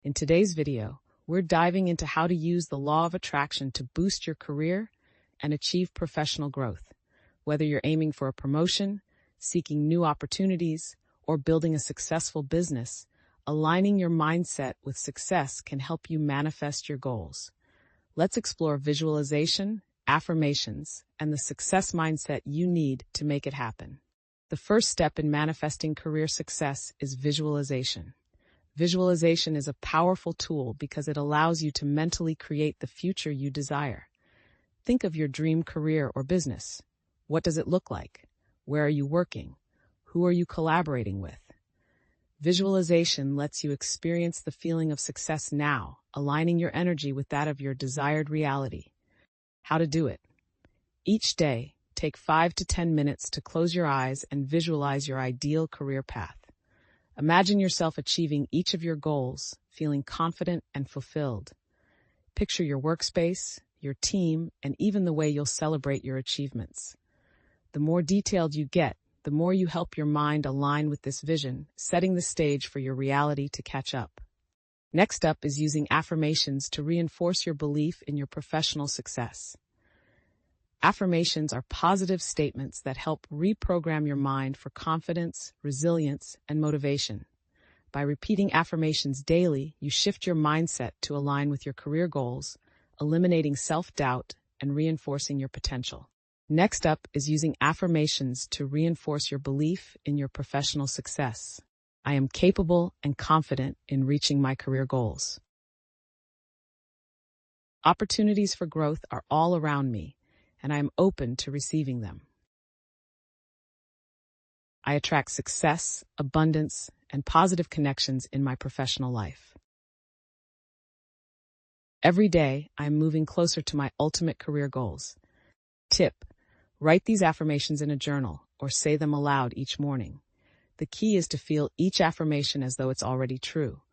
In today's video, we're diving into how to use the law of attraction to boost your career and achieve professional growth. Whether you're aiming for a promotion, seeking new opportunities, or building a successful business, aligning your mindset with success can help you manifest your goals. Let's explore visualization, affirmations, and the success mindset you need to make it happen. The first step in manifesting career success is visualization. Visualization is a powerful tool because it allows you to mentally create the future you desire. Think of your dream career or business. What does it look like? Where are you working? Who are you collaborating with? Visualization lets you experience the feeling of success now, aligning your energy with that of your desired reality. How to do it? Each day, take 5 to 10 minutes to close your eyes and visualize your ideal career path. Imagine yourself achieving each of your goals, feeling confident and fulfilled. Picture your workspace, your team, and even the way you'll celebrate your achievements. The more detailed you get, the more you help your mind align with this vision, setting the stage for your reality to catch up. Next up is using affirmations to reinforce your belief in your professional success. Affirmations are positive statements that help reprogram your mind for confidence, resilience, and motivation. By repeating affirmations daily, you shift your mindset to align with your career goals, eliminating self-doubt and reinforcing your potential. Next up is using affirmations to reinforce your belief in your professional success. I am capable and confident in reaching my career goals. Opportunities for growth are all around me, and I am open to receiving them. I attract success, abundance, and positive connections in my professional life. Every day, I am moving closer to my ultimate career goals. Tip: write these affirmations in a journal or say them aloud each morning. The key is to feel each affirmation as though it's already true.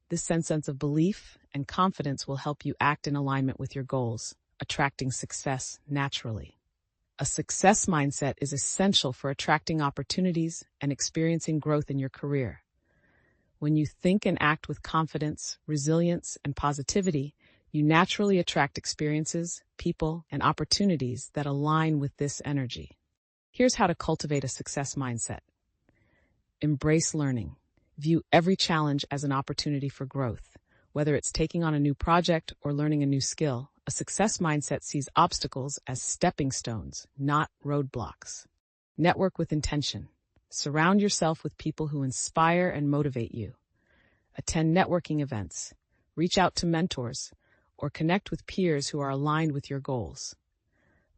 This sense of belief and confidence will help you act in alignment with your goals, attracting success naturally. A success mindset is essential for attracting opportunities and experiencing growth in your career. When you think and act with confidence, resilience, and positivity, you naturally attract experiences, people, and opportunities that align with this energy. Here's how to cultivate a success mindset. Embrace learning. View every challenge as an opportunity for growth. Whether it's taking on a new project or learning a new skill, a success mindset sees obstacles as stepping stones, not roadblocks. Network with intention. Surround yourself with people who inspire and motivate you. Attend networking events. Reach out to mentors, or connect with peers who are aligned with your goals.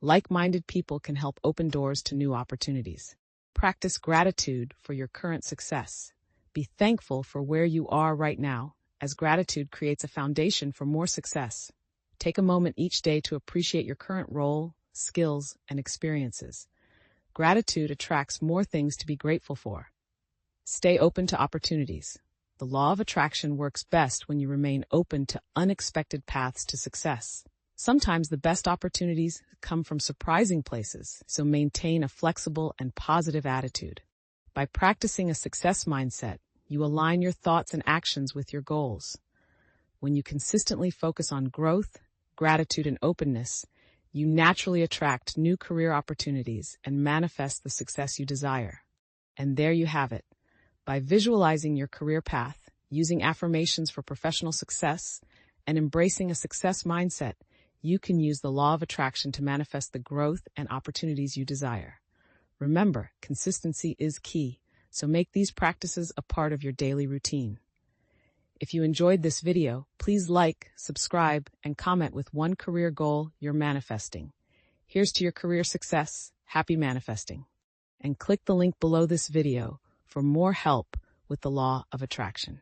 Like-minded people can help open doors to new opportunities. Practice gratitude for your current success. Be thankful for where you are right now, as gratitude creates a foundation for more success. Take a moment each day to appreciate your current role, skills, and experiences. Gratitude attracts more things to be grateful for. Stay open to opportunities. The law of attraction works best when you remain open to unexpected paths to success. Sometimes the best opportunities come from surprising places, so maintain a flexible and positive attitude. By practicing a success mindset, you align your thoughts and actions with your goals. When you consistently focus on growth, gratitude, and openness, you naturally attract new career opportunities and manifest the success you desire. And there you have it. By visualizing your career path, using affirmations for professional success, and embracing a success mindset, you can use the law of attraction to manifest the growth and opportunities you desire. Remember, consistency is key, so make these practices a part of your daily routine. If you enjoyed this video, please like, subscribe, and comment with one career goal you're manifesting. Here's to your career success. Happy manifesting. And click the link below this video for more help with the law of attraction.